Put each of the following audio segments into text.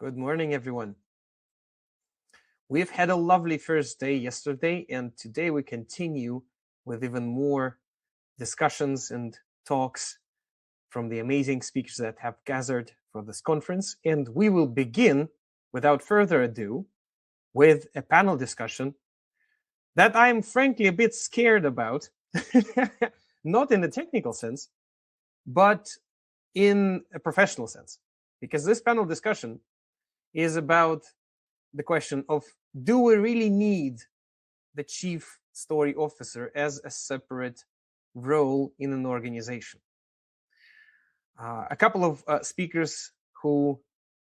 Good morning, everyone. We've had a lovely first day yesterday, and today we continue with even more discussions and talks from the amazing speakers that have gathered for this conference. And we will begin, without further ado, with a panel discussion that I'm frankly a bit scared about, not in a technical sense, but in a professional sense, because this panel discussion is about the question of, do we really need the chief story officer as a separate role in an organization? A couple of speakers who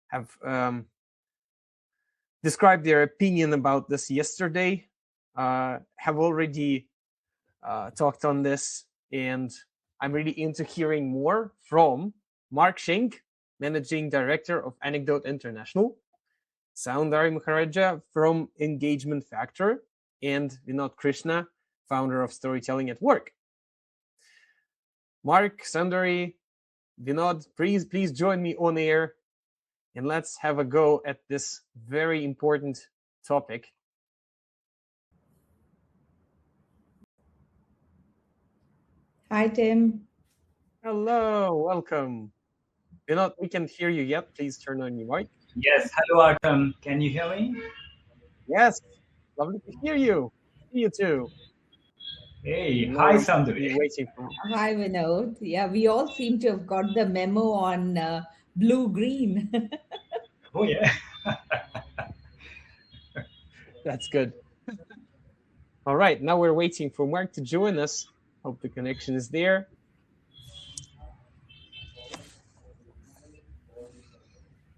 have described their opinion about this yesterday have already talked on this, and I'm really into hearing more from Mark Schenk, Managing Director of Anecdote International, Soundari Mukherjea from Engagement Factor, and Vinod Krishna, founder of Storytelling at Work. Mark, Soundari, Vinod, please join me on air, and let's have a go at this very important topic. Hi, Tim. Hello, welcome. Vinod, we can't hear you yet. Please turn on your mic. Yes, hello Artem. Can you hear me? Yes, lovely to hear you. See you too. Hey, hi Soundari. Waiting for. Hi, Vinod. Yeah, we all seem to have got the memo on blue-green. Oh yeah. That's good. All right, now we're waiting for Mark to join us. Hope the connection is there.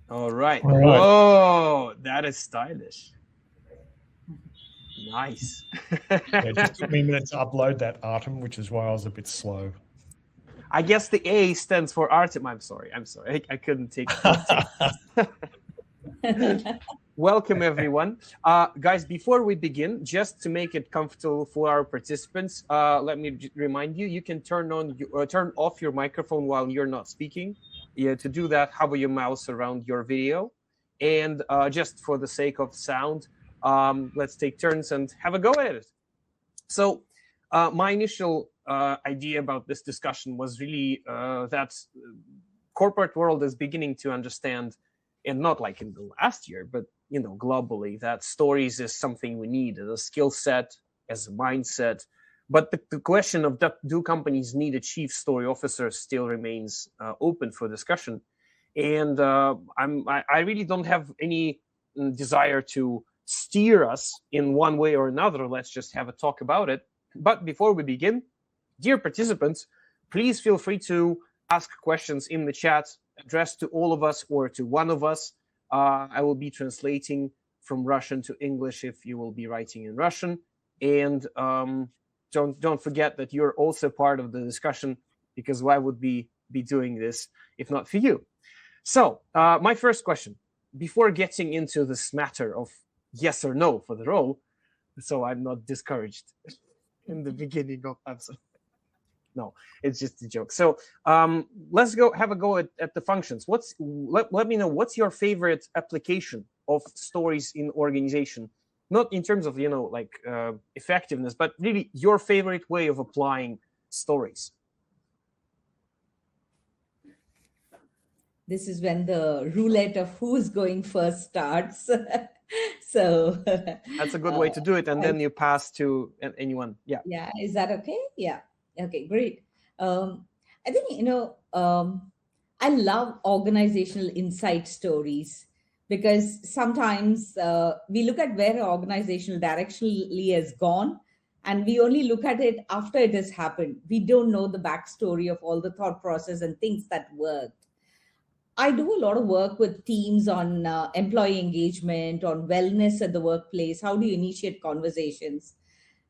All right. Whoa, that is stylish. Nice. It just took me a minute to upload that, Artem, which is why I was a bit slow. I guess the A stands for Artem. I'm sorry. I couldn't take it. Welcome, everyone. Guys, before we begin, just to make it comfortable for our participants, let me remind you, you can turn off your microphone while you're not speaking. Yeah, to do that, hover your mouse around your video. And just for the sake of sound, let's take turns and have a go at it. So my initial idea about this discussion was really that corporate world is beginning to understand, and not like in the last year, but globally, that stories is something we need as a skill set, as a mindset. But the question of do companies need a chief story officer still remains open for discussion. And I really don't have any desire to steer us in one way or another. Let's just have a talk about it. But before we begin, dear participants, please feel free to ask questions in the chat addressed to all of us or to one of us. I will be translating from Russian to English if you will be writing in Russian. And don't forget that you're also part of the discussion, because why would we be doing this if not for you? So my first question, before getting into this matter of yes or no for the role, so I'm not discouraged in the beginning of episode. No, it's just a joke. So let's have a go at the functions. Let me know, what's your favorite application of stories in organization? Not in terms of, effectiveness, but really your favorite way of applying stories. This is when the roulette of who's going first starts. So that's a good way to do it. And then you pass to anyone. Yeah. Yeah. Is that okay? Yeah. Okay, great. I think, I love organizational insight stories, because sometimes we look at where our organizational directionally has gone, and we only look at it after it has happened. We don't know the backstory of all the thought process and things that worked. I do a lot of work with teams on employee engagement, on wellness at the workplace. How do you initiate conversations?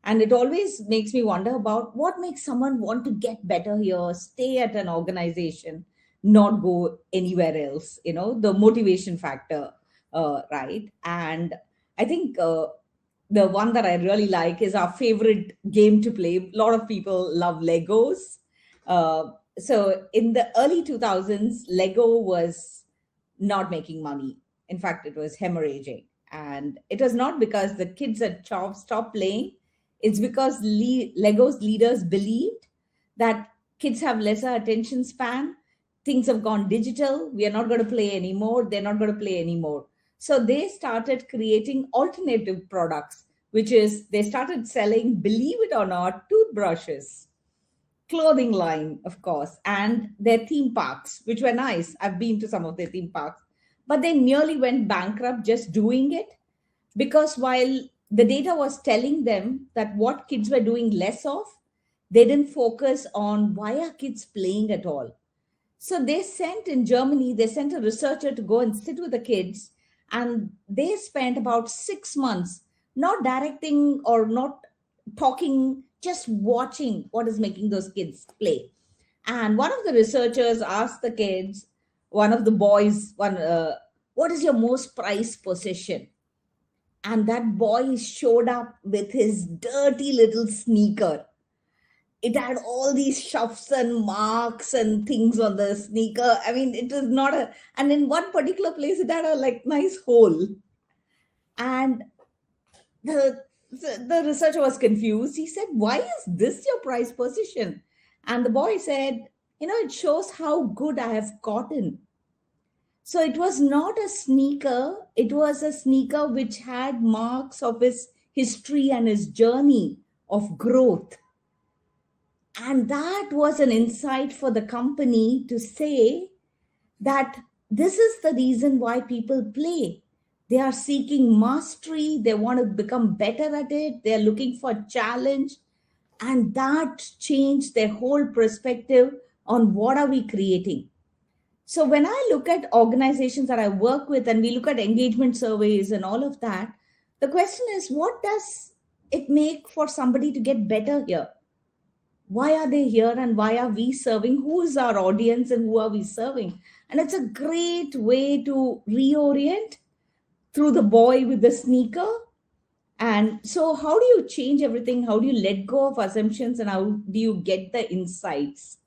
And it always makes me wonder about what makes someone want to get better here, stay at an organization, not go anywhere else, the motivation factor, right? And I think the one that I really like is our favorite game to play. A lot of people love Legos. So in the early 2000s, Lego was not making money. In fact, it was hemorrhaging. And it was not because the kids had stopped playing. It's because Lego's leaders believed that kids have lesser attention span. Things have gone digital. We are not going to play anymore. They're not going to play anymore. So they started creating alternative products, which is they started selling, believe it or not, toothbrushes, clothing line, of course, and their theme parks, which were nice. I've been to some of their theme parks, but they nearly went bankrupt just doing it, because while the data was telling them that what kids were doing less of, they didn't focus on why are kids playing at all. So they sent a researcher to go and sit with the kids, and they spent about 6 months not directing or not talking, just watching what is making those kids play. And one of the researchers asked the kids, one of the boys, what is your most prized possession? And that boy showed up with his dirty little sneaker. It had all these scuffs and marks and things on the sneaker. I mean, it was not and in one particular place, it had a nice hole. And the researcher was confused. He said, why is this your prized possession? And the boy said, it shows how good I have gotten. So it was not a sneaker. It was a sneaker which had marks of his history and his journey of growth. And that was an insight for the company to say that this is the reason why people play. They are seeking mastery. They want to become better at it. They're looking for challenge. And that changed their whole perspective on what are we creating. So when I look at organizations that I work with and we look at engagement surveys and all of that, the question is, what does it make for somebody to get better here? Why are they here and why are we serving? Who is our audience and who are we serving? And it's a great way to reorient through the boy with the sneaker. And so how do you change everything? How do you let go of assumptions and how do you get the insights?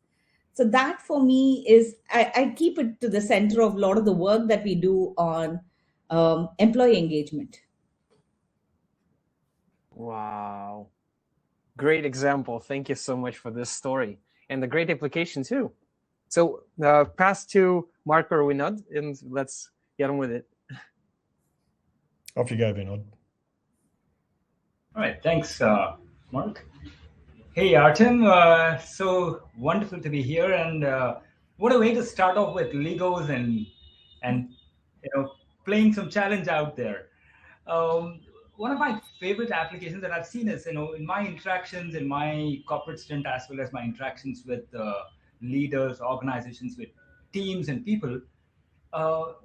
So that for me is, I keep it to the center of a lot of the work that we do on employee engagement. Wow. Great example. Thank you so much for this story and the great application too. So pass to Mark or Vinod and let's get on with it. Off you go, Vinod. All right, thanks, Mark. Hey, Artem. So wonderful to be here, and what a way to start off with Legos and playing some challenge out there. One of my favorite applications that I've seen is in my interactions in my corporate stint, as well as my interactions with leaders, organizations, with teams and people.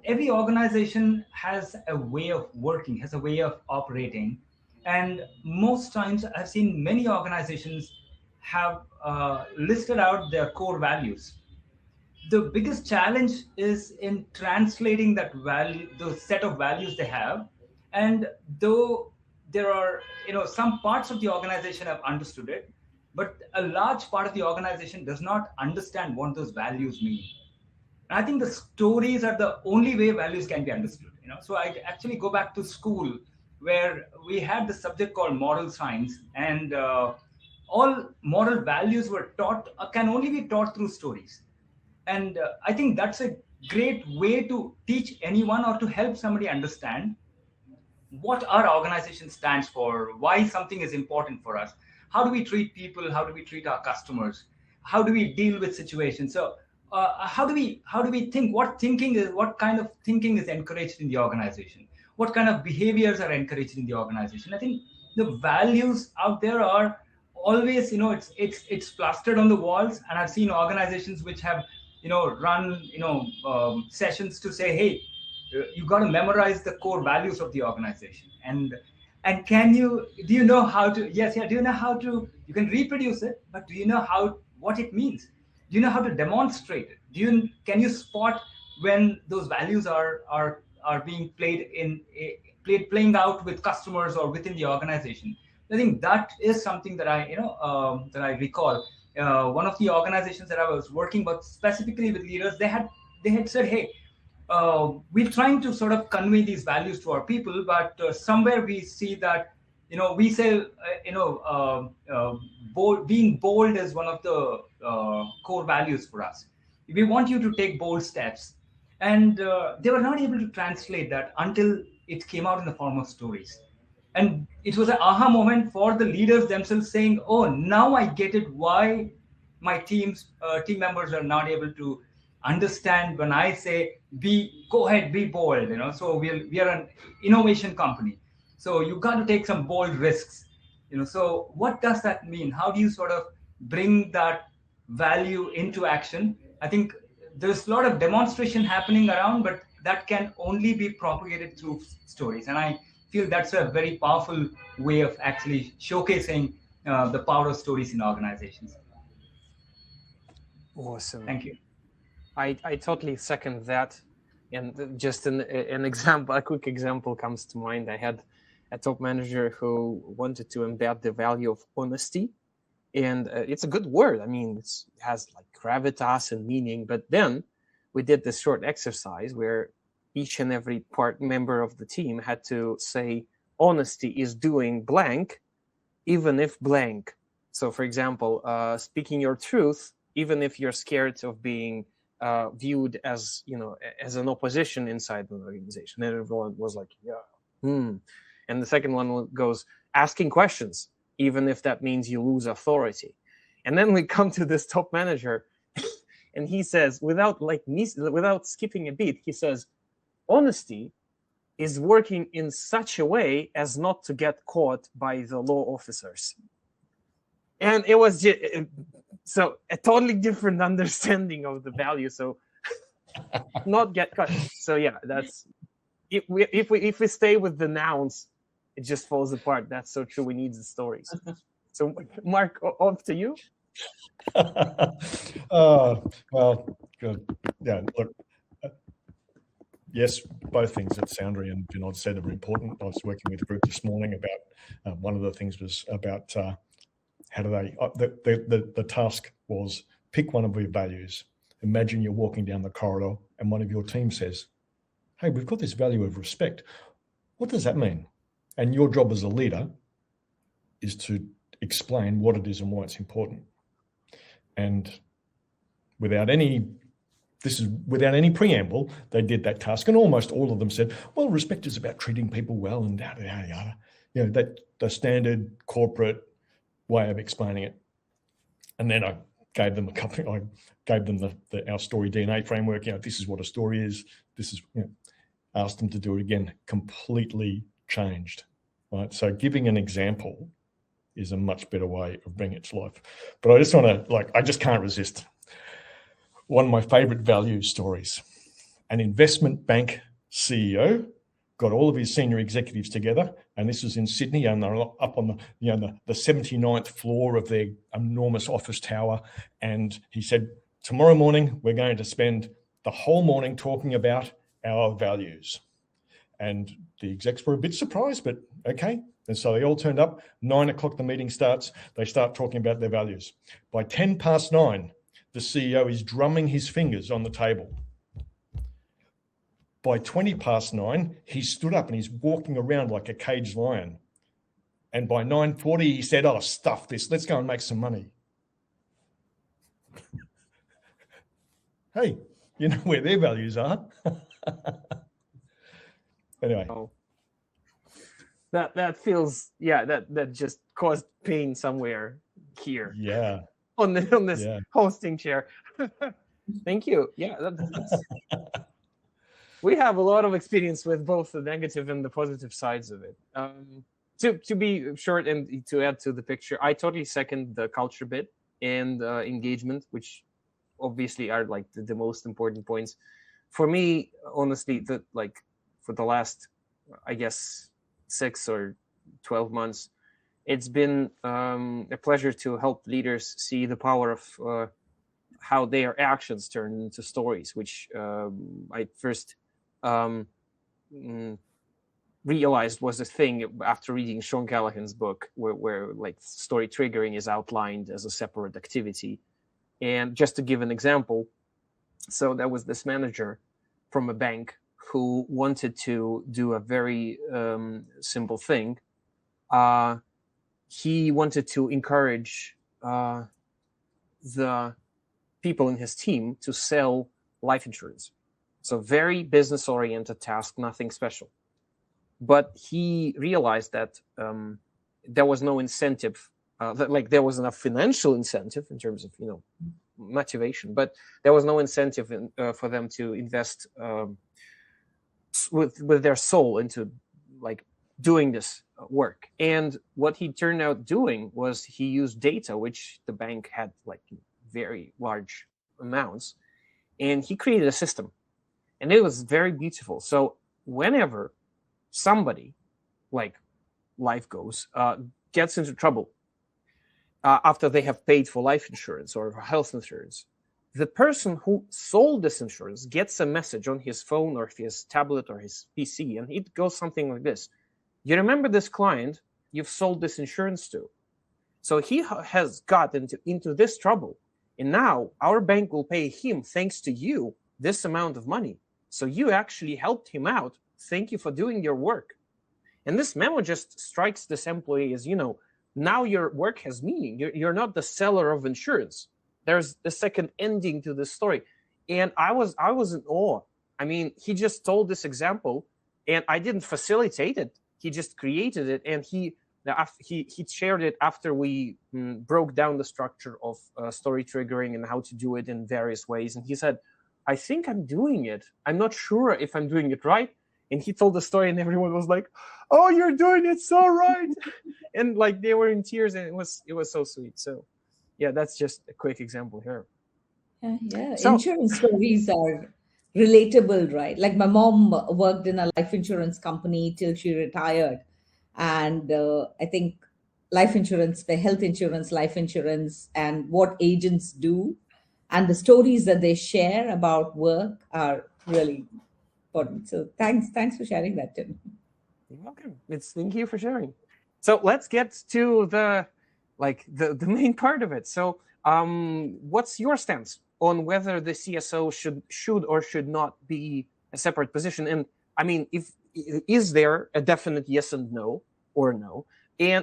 Every organization has a way of working, has a way of operating. And most times I've seen many organizations have listed out their core values. The biggest challenge is in translating that value, the set of values they have. And though there are, some parts of the organization have understood it, but a large part of the organization does not understand what those values mean. And I think the stories are the only way values can be understood. So I actually go back to school where we had the subject called moral science, and all moral values were taught, can only be taught through stories. And I think that's a great way to teach anyone or to help somebody understand what our organization stands for, why something is important for us, how do we treat people, how do we treat our customers, how do we deal with situations. So how do we think, what kind of thinking is encouraged in the organization, what kind of behaviors are encouraged in the organization. I think the values out there are always, it's plastered on the walls. And I've seen organizations which have run sessions to say, hey, you got to memorize the core values of the organization. And do you know how to, do you know how to, you can reproduce it, but do you know what it means? Do you know how to demonstrate it? Can you spot when those values are being playing out with customers or within the organization? I think that is something that I recall. One of the organizations that I was working with, specifically with leaders, they had said, hey, we're trying to sort of convey these values to our people, but somewhere we see that, we say, being bold is one of the core values for us. We want you to take bold steps. And they were not able to translate that until it came out in the form of stories. And it was an aha moment for the leaders themselves, saying, oh, now I get it, why my team members are not able to understand when I say, go ahead, be bold. So we are an innovation company, so you got to take some bold risks. So what does that mean? How do you sort of bring that value into action? I think there's a lot of demonstration happening around, but that can only be propagated through stories. And I feel that's a very powerful way of actually showcasing the power of stories in organizations. Awesome. Thank you. I totally second that. And just an example, a quick example comes to mind. I had a top manager who wanted to embed the value of honesty. And it's a good word. I mean, it has like gravitas and meaning. But then we did this short exercise where each and every member of the team had to say, honesty is doing blank, even if blank. So, for example, speaking your truth, even if you're scared of being viewed as, as an opposition inside the organization. And everyone was like, And the second one goes, asking questions, even if that means you lose authority. And then we come to this top manager, and he says, without skipping a beat, he says, honesty is working in such a way as not to get caught by the law officers. And it was just, so a totally different understanding of the value. So not get caught. So yeah, that's if we stay with the nouns, it just falls apart. That's so true. We need the stories. So Mark, off to you. Well, good. Yeah, look. Yes, both things that Soundari and Vinod said are important. I was working with a group this morning about one of the things was about how do they. The task was pick one of your values. Imagine you're walking down the corridor and one of your team says, "Hey, we've got this value of respect. What does that mean?" And your job as a leader is to explain what it is and why it's important. And without any preamble, they did that task, and almost all of them said, "Well, respect is about treating people well," and yada yada yada. That the standard corporate way of explaining it. And then I gave them our story DNA framework. This is what a story is. This is asked them to do it again. Completely changed. Right. So giving an example is a much better way of bringing it to life. But I just want to I just can't resist. One of my favorite value stories. An investment bank CEO got all of his senior executives together, and this was in Sydney, and they're up on the 79th floor of their enormous office tower. And he said, tomorrow morning, we're going to spend the whole morning talking about our values. And the execs were a bit surprised, but okay. And so they all turned up. 9 o'clock, the meeting starts. They start talking about their values. By 10 past 9, the CEO is drumming his fingers on the table. By 20 past 9, he stood up and he's walking around like a caged lion. And by 9:40, he said, "Oh, stuff this. Let's go and make some money." Hey, you know where their values are. Anyway. Oh. That feels, that just caused pain somewhere here. Yeah. On this hosting chair. Thank you. Yeah, that's we have a lot of experience with both the negative and the positive sides of it. To be short and to add to the picture, I totally second the culture bit and engagement, which obviously are like the most important points. For me, honestly, for the last, I guess, 6 or 12 months, it's been a pleasure to help leaders see the power of how their actions turn into stories, which I first realized was a thing after reading Sean Callahan's book, where like story triggering is outlined as a separate activity. And just to give an example, so there was this manager from a bank who wanted to do a very simple thing. He wanted to encourage the people in his team to sell life insurance. So very business-oriented task, nothing special. But he realized that there was no incentive, there was enough financial incentive in terms of motivation, but there was no incentive for them to invest with their soul into doing this work. And what he turned out doing was he used data, which the bank had very large amounts, and he created a system, and it was very beautiful. So whenever somebody, life goes, gets into trouble after they have paid for life insurance or health insurance, the person who sold this insurance gets a message on his phone or his tablet or his PC, and it goes something like this: you remember this client you've sold this insurance to? So he has got into this trouble, and now our bank will pay him, thanks to you, this amount of money. So you actually helped him out. Thank you for doing your work. And this memo just strikes this employee as, now your work has meaning. You're not the seller of insurance. There's a second ending to this story. And I was in awe. I mean, he just told this example, and I didn't facilitate it. He just created it, and he shared it after we broke down the structure of story triggering and how to do it in various ways. And he said, I think I'm doing it. I'm not sure if I'm doing it right. And he told the story, and everyone was like, oh, you're doing it so right. And they were in tears, and it was so sweet. So yeah, that's just a quick example here. Yeah. So, insurance stories are relatable, right? Like my mom worked in a life insurance company till she retired. And I think life insurance, health insurance, life insurance, and what agents do and the stories that they share about work are really important. So thanks for sharing that, Tim. You're welcome. Thank you for sharing. So let's get to the main part of it. So what's your stance on whether the CSO should or should not be a separate position? And I mean, is there a definite yes and no, or no,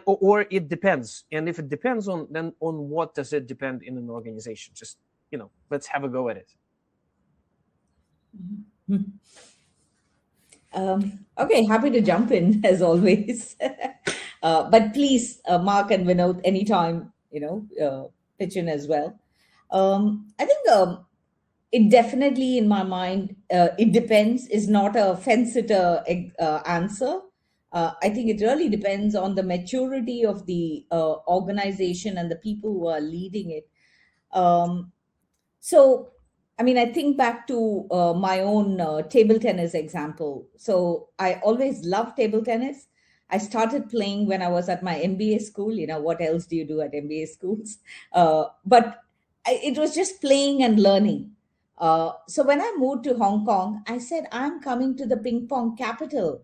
or it depends? And if it depends on what does it depend in an organization? Just let's have a go at it. Okay, happy to jump in as always. But please, Mark and Vinod, anytime pitch in as well. I think it definitely, in my mind, it depends is not a fence-sitter answer. I think it really depends on the maturity of the organization and the people who are leading it. So, I mean, I think back to my own table tennis example. So I always loved table tennis. I started playing when I was at my MBA school. What else do you do at MBA schools? But it was just playing and learning. So when I moved to Hong Kong, I said, I'm coming to the ping pong capital.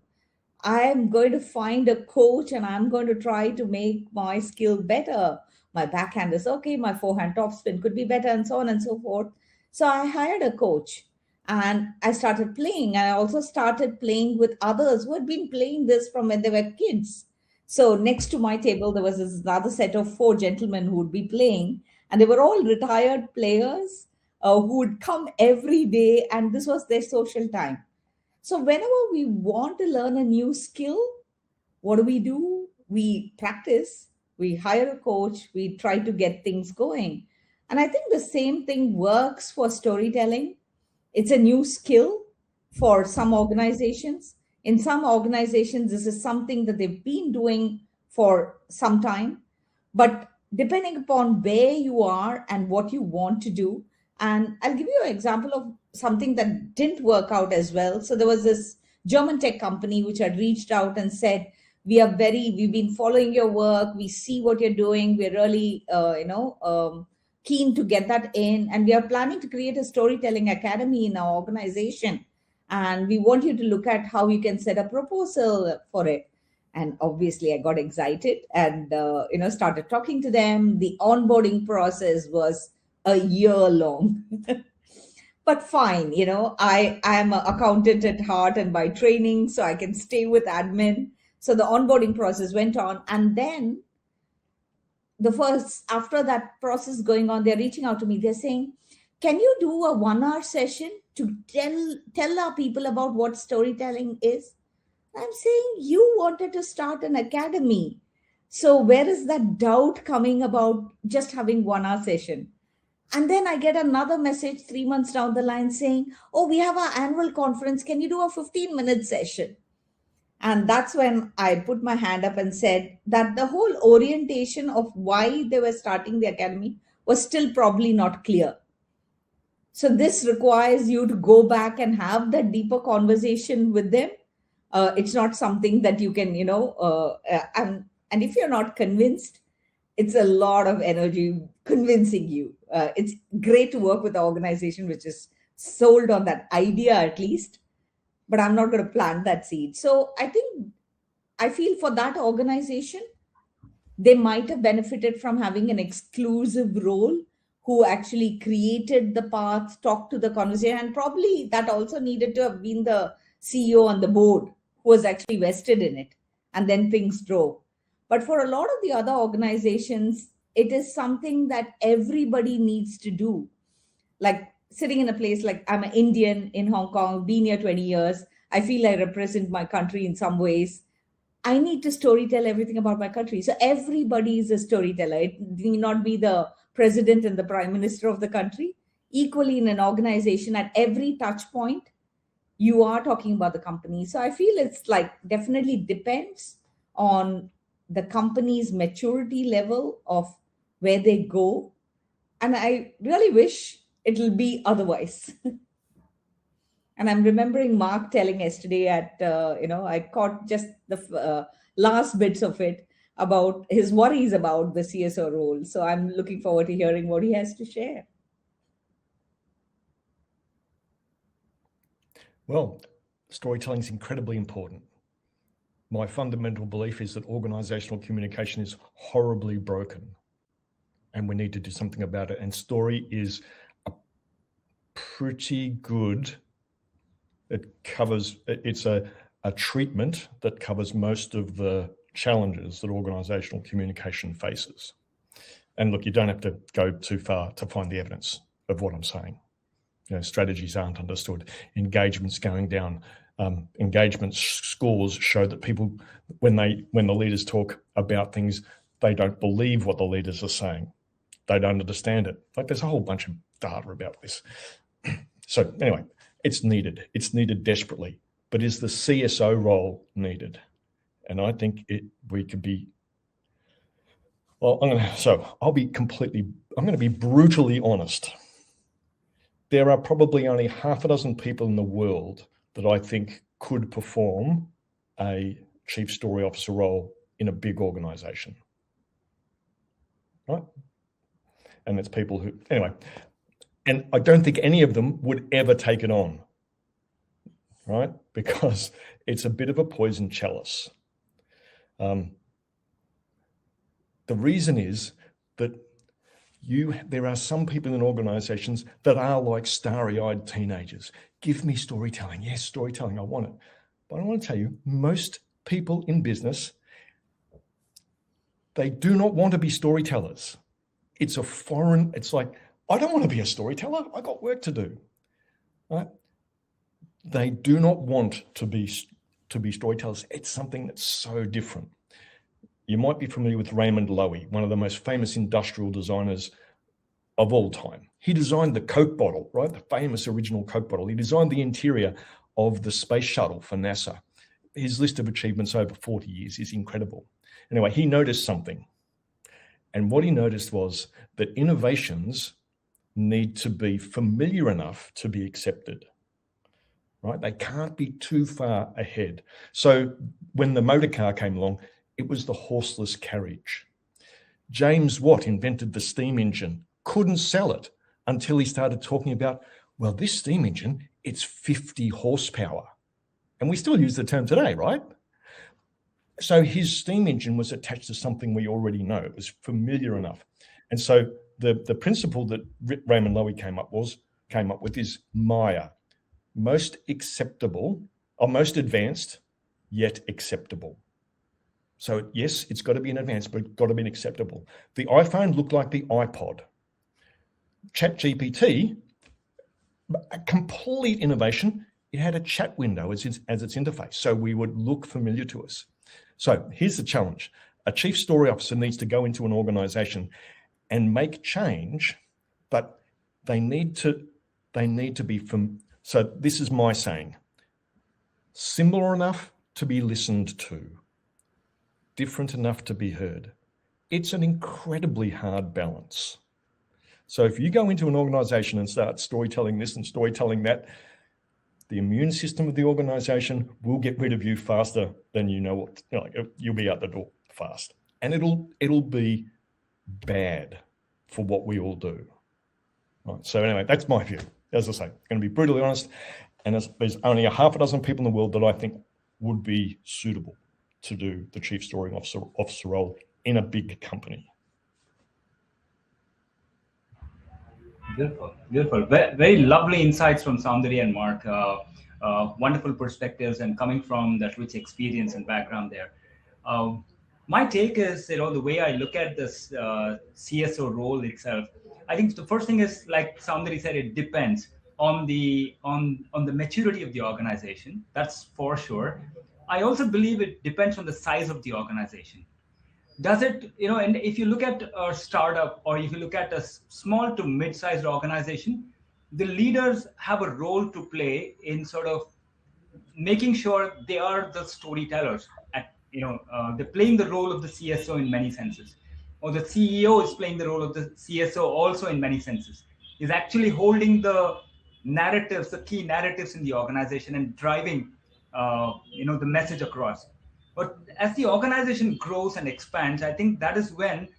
I'm going to find a coach and I'm going to try to make my skill better. My backhand is okay. My forehand topspin could be better, and so on and so forth. So I hired a coach and I started playing. And I also started playing with others who had been playing this from when they were kids. So next to my table, there was this another set of 4 gentlemen who would be playing. And they were all retired players who would come every day. And this was their social time. So whenever we want to learn a new skill, what do? We practice. We hire a coach. We try to get things going. And I think the same thing works for storytelling. It's a new skill for some organizations. In some organizations, this is something that they've been doing for some time. But depending upon where you are and what you want to do, and I'll give you an example of something that didn't work out as well. So there was this German tech company which had reached out and said, we've been following your work. We see what you're doing. We're really, keen to get that in. And we are planning to create a storytelling academy in our organization. And we want you to look at how you can set a proposal for it. And obviously I got excited and, started talking to them. The onboarding process was a year long. but fine, I am an accountant at heart and by training, so I can stay with admin. So the onboarding process went on, and then after that process going on, they're reaching out to me. They're saying, can you do a 1-hour session to tell our people about what storytelling is? I'm saying, you wanted to start an academy. So where is that doubt coming about just having 1-hour session? And then I get another message 3 months down the line saying, oh, we have our annual conference. Can you do a 15-minute session? And that's when I put my hand up and said that the whole orientation of why they were starting the academy was still probably not clear. So this requires you to go back and have that deeper conversation with them. It's not something that you can, and if you're not convinced, it's a lot of energy convincing you. It's great to work with an organization which is sold on that idea at least, but I'm not going to plant that seed. So I feel for that organization, they might have benefited from having an exclusive role who actually created the path, talked to the conversation, and probably that also needed to have been the CEO on the board who was actually vested in it, and then things drove. But for a lot of the other organizations, it is something that everybody needs to do. Like sitting in a place like, I'm an Indian in Hong Kong, been here 20 years. I feel I represent my country in some ways. I need to storytell everything about my country. So everybody is a storyteller. It need not be the president and the prime minister of the country. Equally in an organization, at every touch point, you are talking about the company. So I feel it's like definitely depends on the company's maturity level of where they go. And I really wish it'll be otherwise. And I'm remembering Mark telling yesterday I caught just the last bits of it about his worries about the CSO role. So I'm looking forward to hearing what he has to share. Well, storytelling is incredibly important. My fundamental belief is that organizational communication is horribly broken, and we need to do something about it. And story is a pretty good, it's a treatment that covers most of the challenges that organizational communication faces. And look, you don't have to go too far to find the evidence of what I'm saying. Strategies aren't understood, engagements going down. Engagement scores show that people, when the leaders talk about things, they don't believe what the leaders are saying. They don't understand it. Like, there's a whole bunch of data about this. So anyway, it's needed. It's needed desperately. But is the CSO role needed? And I think we could be. Well, I'm going to be brutally honest. There are probably only half a dozen people in the world that I think could perform a chief story officer role in a big organization, right? And it's people who, anyway, and I don't think any of them would ever take it on, right? Because it's a bit of a poison chalice. The reason is that there are some people in organizations that are like starry-eyed teenagers. Give me storytelling. Yes, storytelling, I want it. But I want to tell you, most people in business, they do not want to be storytellers. It's like, I don't want to be a storyteller. I got work to do, right? They do not want to be storytellers. It's something that's so different. You might be familiar with Raymond Loewy, one of the most famous industrial designers of all time. He designed the Coke bottle, right? The famous original Coke bottle. He designed the interior of the space shuttle for NASA. His list of achievements over 40 years is incredible. Anyway, he noticed something. And what he noticed was that innovations need to be familiar enough to be accepted, right? They can't be too far ahead. So when the motor car came along, it was the horseless carriage. James Watt invented the steam engine, couldn't sell it until he started talking about, well, this steam engine, it's 50 horsepower. And we still use the term today, right? So his steam engine was attached to something we already know. It was familiar enough. And so the principle that Raymond Loewy came up was, came up with is Maya, most acceptable or most advanced, yet acceptable. So yes, it's got to be an advanced, but it's got to be an acceptable. The iPhone looked like the iPod. ChatGPT, a complete innovation. It had a chat window as its interface, so we would look familiar to us. So here's the challenge. A chief story officer needs to go into an organization and make change, but they need to be from, so this is my saying, similar enough to be listened to, different enough to be heard. It's an incredibly hard balance. So if you go into an organization and start storytelling this and storytelling that, the immune system of the organization will get rid of you faster than you know what, you'll be out the door fast. And it'll be bad for what we all do. Right. So anyway, that's my view. As I say, I'm going to be brutally honest. And there's only a half a dozen people in the world that I think would be suitable to do the chief story officer role in a big company. Beautiful, beautiful. Very lovely insights from Soundari and Mark. Wonderful perspectives and coming from that rich experience and background there. My take is, the way I look at this CSO role itself, I think the first thing is, like Soundari said, it depends on the maturity of the organization. That's for sure. I also believe it depends on the size of the organization. Does it, and if you look at a startup or if you look at a small to mid-sized organization, the leaders have a role to play in sort of making sure they are the storytellers. They're playing the role of the CSO in many senses, or the CEO is playing the role of the CSO also in many senses. Is actually holding the narratives, the key narratives in the organization and driving, the message across. But as the organization grows and expands, I think that is when,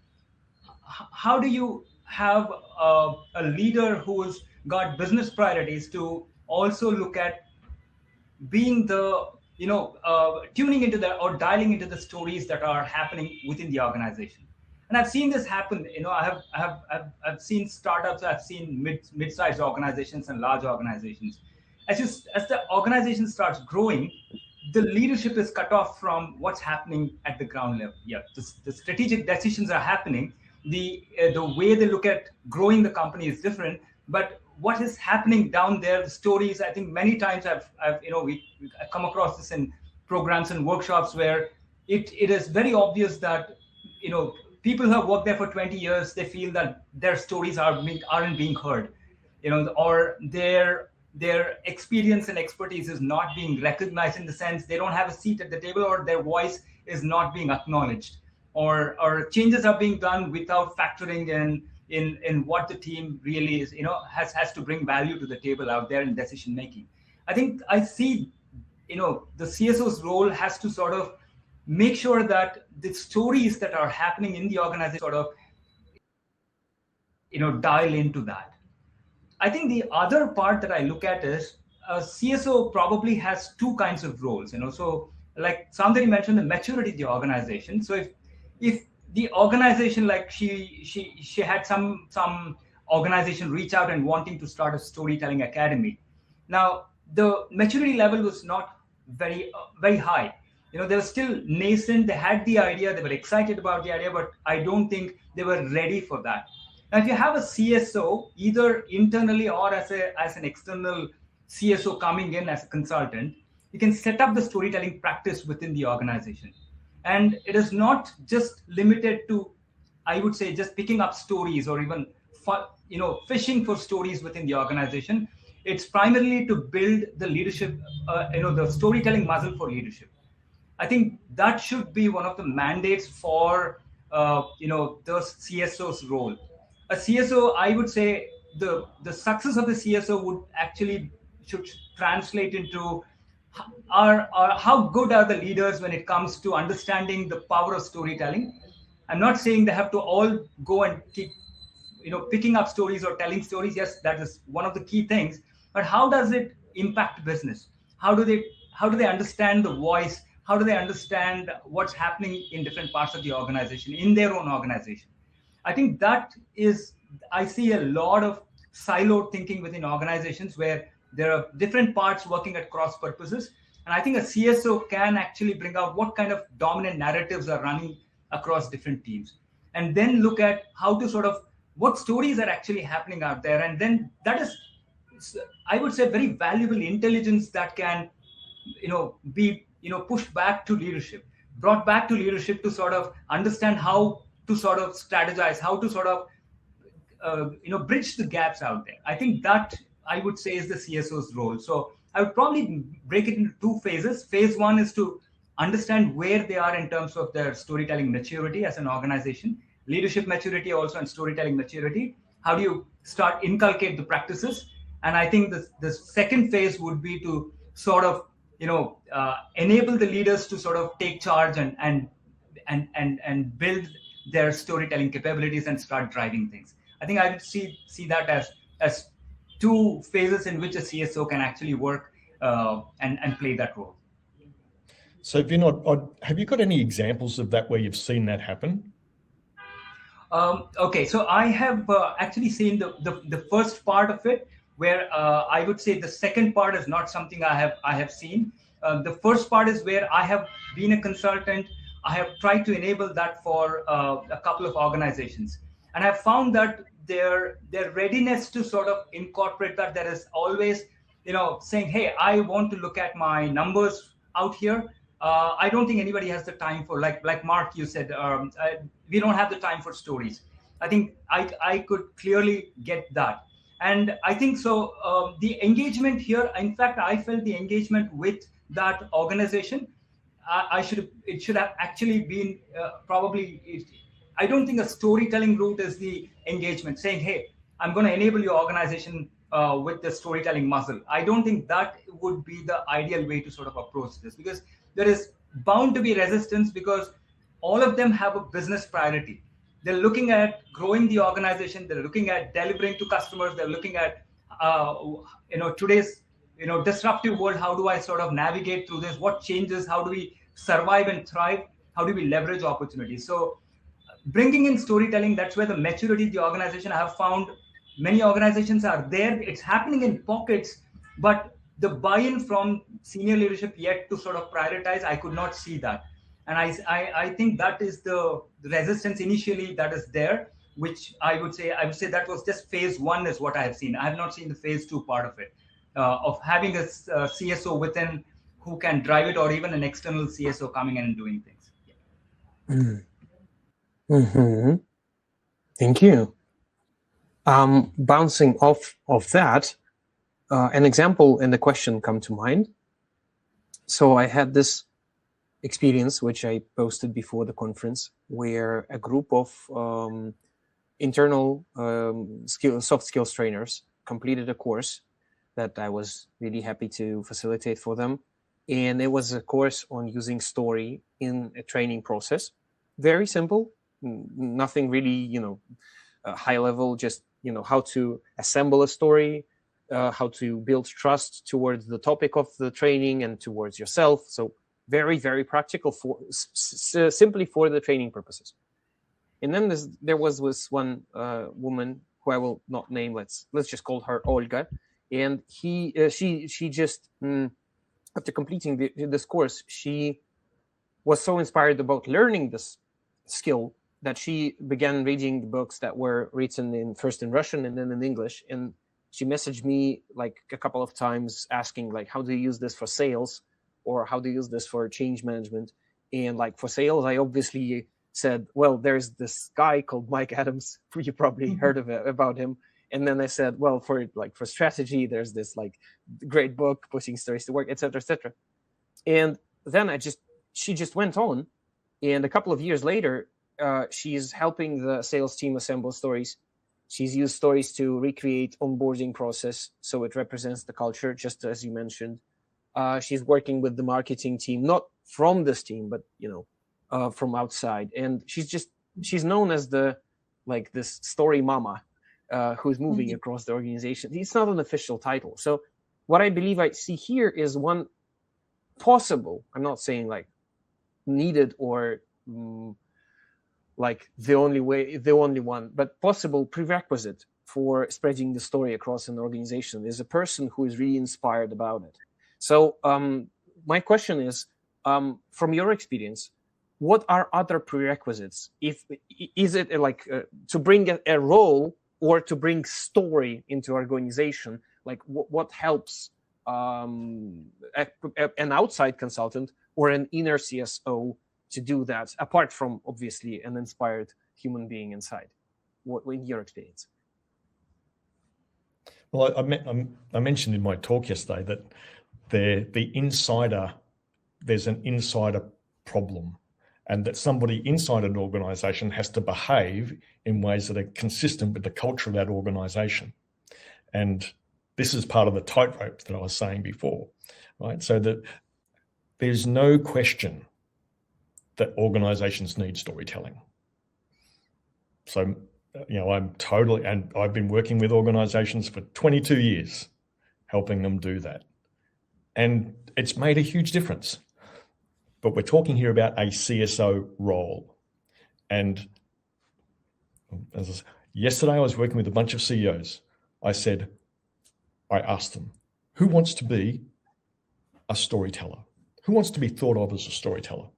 how do you have a leader who's got business priorities to also look at being the, tuning into the or dialing into the stories that are happening within the organization. And I've seen this happen. I've seen startups, I've seen mid-sized organizations and large organizations. As the organization starts growing, the leadership is cut off from what's happening at the ground level. Yeah, the strategic decisions are happening. The way they look at growing the company is different. But what is happening down there, the stories, I think many times I've come across this in programs and workshops where it is very obvious that, people who have worked there for 20 years, they feel that their stories aren't being heard, or their experience and expertise is not being recognized in the sense they don't have a seat at the table, or their voice is not being acknowledged, or changes are being done without factoring in what the team really is, has to bring value to the table out there in decision making. I think I see, the CSO's role has to sort of make sure that the stories that are happening in the organization sort of, dial into that. I think the other part that I look at is a CSO probably has two kinds of roles, so like Soundari mentioned, the maturity of the organization. So if the organization, like she had some organization reach out and wanting to start a storytelling academy. Now, the maturity level was not very high. They were still nascent. They had the idea. They were excited about the idea, but I don't think they were ready for that. Now, if you have a CSO, either internally or as an external CSO coming in as a consultant, you can set up the storytelling practice within the organization. And it is not just limited to, I would say, just picking up stories or even, fishing for stories within the organization. It's primarily to build the leadership, the storytelling muscle for leadership. I think that should be one of the mandates for, the CSO's role. A CSO, I would say, the success of the CSO should translate into how good are the leaders when it comes to understanding the power of storytelling. I'm not saying they have to all go and keep, picking up stories or telling stories. Yes, that is one of the key things. But how does it impact business? How do they understand the voice? How do they understand what's happening in different parts of the organization, in their own organization? I think that is, I see a lot of siloed thinking within organizations where there are different parts working at cross purposes. And I think a CSO can actually bring out what kind of dominant narratives are running across different teams, and then look at how to sort of what stories are actually happening out there. And then that is, I would say, very valuable intelligence that can, be, pushed back to leadership, brought back to leadership to sort of understand how to sort of strategize, how to sort of, bridge the gaps out there. I think that, I would say, is the CSO's role. So I would probably break it into two phases. Phase one is to understand where they are in terms of their storytelling maturity as an organization, leadership maturity also, and storytelling maturity. How do you start inculcate the practices? And I think the second phase would be to sort of, enable the leaders to sort of take charge and build their storytelling capabilities and start driving things. I think I would see that as two phases in which a CSO can actually work and play that role. So Vinod, have you got any examples of that where you've seen that happen? Okay, so I have actually seen the first part of it, where I would say the second part is not something I have seen. The first part is where I have been a consultant. I have tried to enable that for a couple of organizations, and I've found that their readiness to sort of incorporate that, there is always, saying, hey, I want to look at my numbers out here. I don't think anybody has the time for, like Mark, you said, we don't have the time for stories. I think I could clearly get that. And I think so the engagement here, in fact, I felt the engagement with that organization, it should have actually been I don't think a storytelling route is the engagement, saying, hey, I'm going to enable your organization with the storytelling muscle. I don't think that would be the ideal way to sort of approach this, because there is bound to be resistance, because all of them have a business priority. They're looking at growing the organization. They're looking at delivering to customers. They're looking at, today's, disruptive world. How do I sort of navigate through this? What changes? How do we survive and thrive? How do we leverage opportunities? So bringing in storytelling, that's where the maturity of the organization, I have found many organizations are there. It's happening in pockets, but the buy-in from senior leadership yet to sort of prioritize, I could not see that. And I think that is the resistance initially that is there, which I would say that was just phase one is what I have seen. I have not seen the phase two part of it, of having a CSO within who can drive it, or even an external CSO coming in and doing things. Yeah. Mm-hmm. Thank you. Bouncing off of that, an example and the question come to mind. So I had this experience, which I posted before the conference, where a group of internal soft skills trainers completed a course that I was really happy to facilitate for them. And it was a course on using story in a training process. Very simple, nothing really, high level, just, how to assemble a story, how to build trust towards the topic of the training and towards yourself. So very, very practical simply for the training purposes. And then there was one woman who I will not name. Let's just call her Olga. And she just after completing this course, she was so inspired about learning this skill that she began reading the books that were written first in Russian and then in English. And she messaged me like a couple of times asking, like, how do you use this for sales, or how do you use this for change management? And like for sales, I obviously said, well, there's this guy called Mike Adams. You probably heard about him. And then I said, well, for strategy, there's this like great book, Pushing Stories to Work, et cetera, et cetera. And then she just went on. And a couple of years later, she's helping the sales team assemble stories. She's used stories to recreate onboarding process, so it represents the culture, just as you mentioned. She's working with the marketing team, not from this team, but from outside. And she's known as this story mama, who's moving across the organization. It's not an official title. So what I believe I see here is one possible, I'm not saying like needed or like the only one, but possible prerequisite for spreading the story across an organization is a person who is really inspired about it. So my question is, from your experience, what are other prerequisites? Is it like to bring a role or to bring story into organization? Like what helps an outside consultant or an inner CSO to do that, apart from obviously an inspired human being inside? What in your experience? Well, I mentioned in my talk yesterday that there's an insider problem, and that somebody inside an organization has to behave in ways that are consistent with the culture of that organization. And this is part of the tightrope that I was saying before, right? So that there's no question that organizations need storytelling. So, I've been working with organizations for 22 years, helping them do that. And it's made a huge difference. But we're talking here about a CSO role. And yesterday I was working with a bunch of CEOs. I asked them, who wants to be a storyteller? Who wants to be thought of as a storyteller?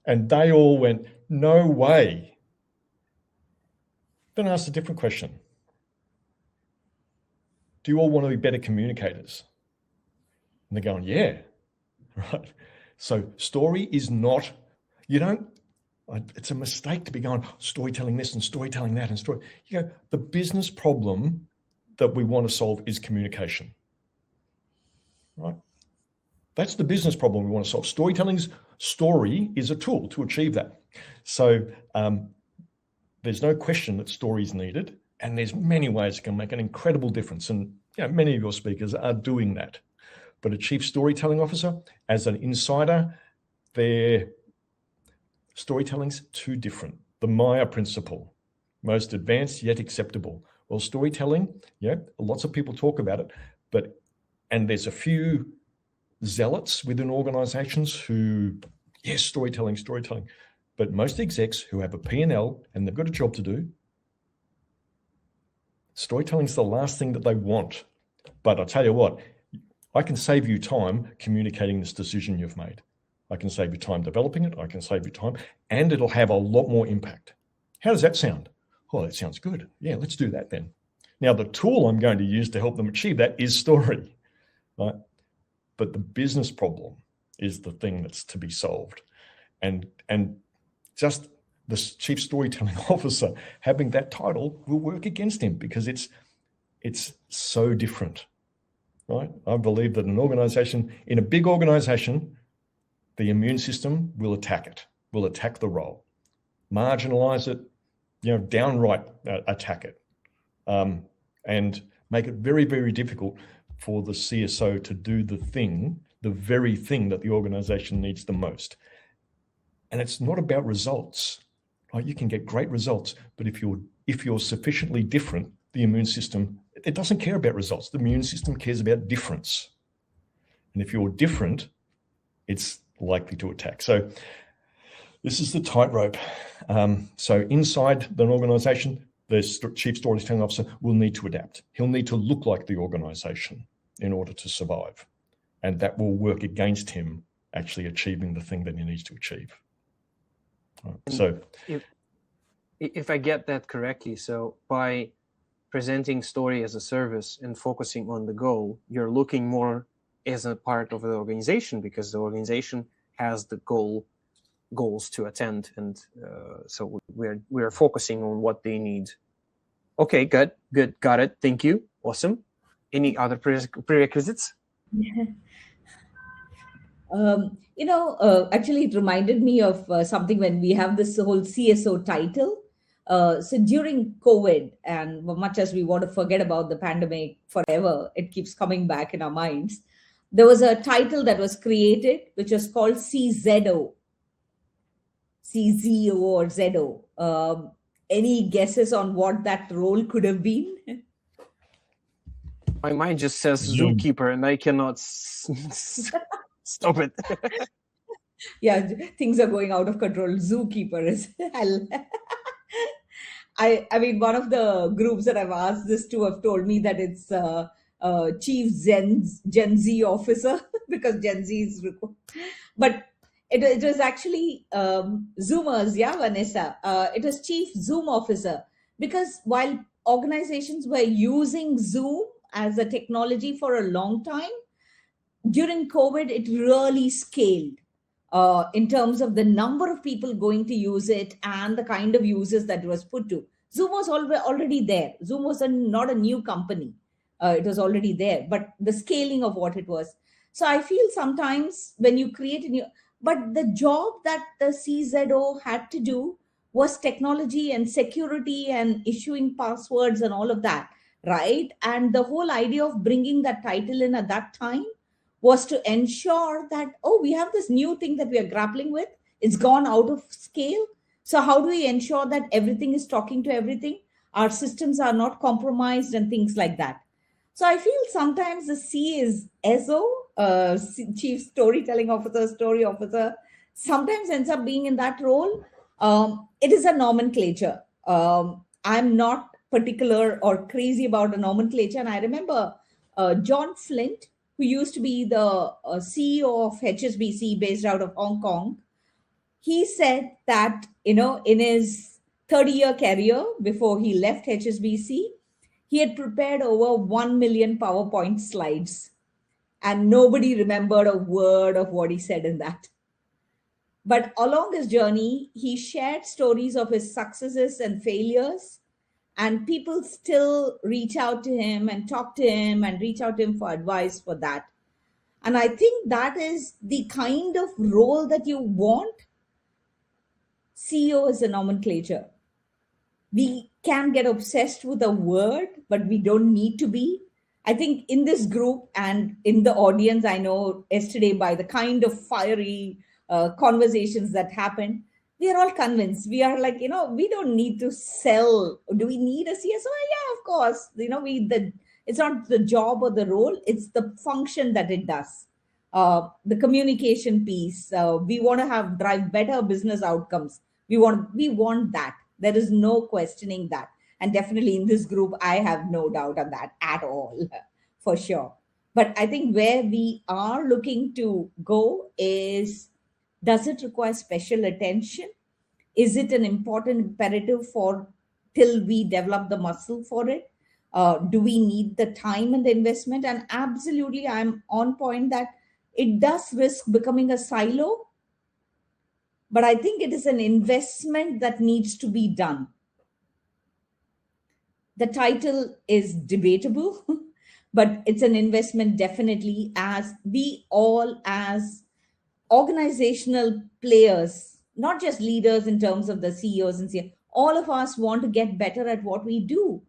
And they all went, no way. Then I asked a different question. Do you all want to be better communicators? And they're going, yeah, right. So story is not, it's a mistake to be going storytelling this and storytelling that and story. The business problem that we want to solve is communication, right? That's the business problem we want to solve. Story is a tool to achieve that. So there's no question that story is needed, and there's many ways it can make an incredible difference. And many of your speakers are doing that. But a chief storytelling officer, as an insider, their storytelling's too different. The Maya principle, most advanced yet acceptable. Well, storytelling, lots of people talk about it, and there's a few zealots within organizations who, yes, storytelling. But most execs who have a P&L and they've got a job to do, storytelling's the last thing that they want. But I'll tell you what, I can save you time communicating this decision you've made. I can save you time developing it. I can save you time, and it'll have a lot more impact. How does that sound? Oh, that sounds good. Yeah, let's do that then. Now, the tool I'm going to use to help them achieve that is story, right? But the business problem is the thing that's to be solved. And just the chief storytelling officer having that title will work against him because it's so different. Right? I believe that in a big organization, the immune system will attack it, will attack the role, marginalize it, downright attack it, and make it very, very difficult for the CSO to do the very thing that the organization needs the most. And it's not about results. Right? You can get great results, but if you're sufficiently different, the immune system, it doesn't care about results. The immune system cares about difference. And if you're different, it's likely to attack. So this is the tightrope. So inside an organization, the chief storytelling officer will need to adapt. He'll need to look like the organization in order to survive. And that will work against him actually achieving the thing that he needs to achieve. Right. So if I get that correctly, so by presenting story as a service and focusing on the goal, you're looking more as a part of the organization because the organization has the goals to attend, and so we're focusing on what they need. Okay, good, got it. Thank you. Awesome. Any other prerequisites? Actually, it reminded me of something when we have this whole CSO title. So during COVID, and much as we want to forget about the pandemic forever, it keeps coming back in our minds. There was a title that was created, which was called CZO or ZO. Any guesses on what that role could have been? My mind just says zookeeper, and I cannot stop it. Yeah, things are going out of control. Zookeeper is hell. I mean, one of the groups that I've asked this to have told me that it's Chief Gen Z officer because Gen Z is but it was actually Zoomers, yeah, Vanessa. It was Chief Zoom officer because while organizations were using Zoom as a technology for a long time, during COVID, it really scaled in terms of the number of people going to use it and the kind of users that it was put to. Zoom was already there. Zoom was not a new company. It was already there, but the scaling of what it was. So I feel sometimes when you create a new, but the job that the CZO had to do was technology and security and issuing passwords and all of that, right? And the whole idea of bringing that title in at that time was to ensure that, oh, we have this new thing that we are grappling with. It's gone out of scale. So how do we ensure that everything is talking to everything? Our systems are not compromised and things like that. So I feel sometimes the C is SO, Chief Storytelling Officer, Story Officer, sometimes ends up being in that role. It is a nomenclature. I'm not particular or crazy about a nomenclature. And I remember John Flint, who used to be the CEO of HSBC based out of Hong Kong, he said that, in his 30-year career before he left HSBC, he had prepared over 1 million PowerPoint slides and nobody remembered a word of what he said in that. But along his journey, he shared stories of his successes and failures, and people still reach out to him and talk to him and reach out to him for advice for that. And I think that is the kind of role that you want. CEO is a nomenclature. We can get obsessed with a word, but we don't need to be. I think in this group and in the audience, I know yesterday by the kind of fiery conversations that happened, we are all convinced. We are like, we don't need to sell. Do we need a CSO? Yeah, of course. It's not the job or the role, it's the function that it does. The communication piece. We want to drive better business outcomes. We want that. There is no questioning that. And definitely in this group, I have no doubt on that at all, for sure. But I think where we are looking to go is, does it require special attention? Is it an important imperative till we develop the muscle for it? Do we need the time and the investment? And absolutely, I'm on point that it does risk becoming a silo. But I think it is an investment that needs to be done. The title is debatable, but it's an investment definitely, as we all as organizational players, not just leaders in terms of the CEOs and CEOs, all of us want to get better at what we do.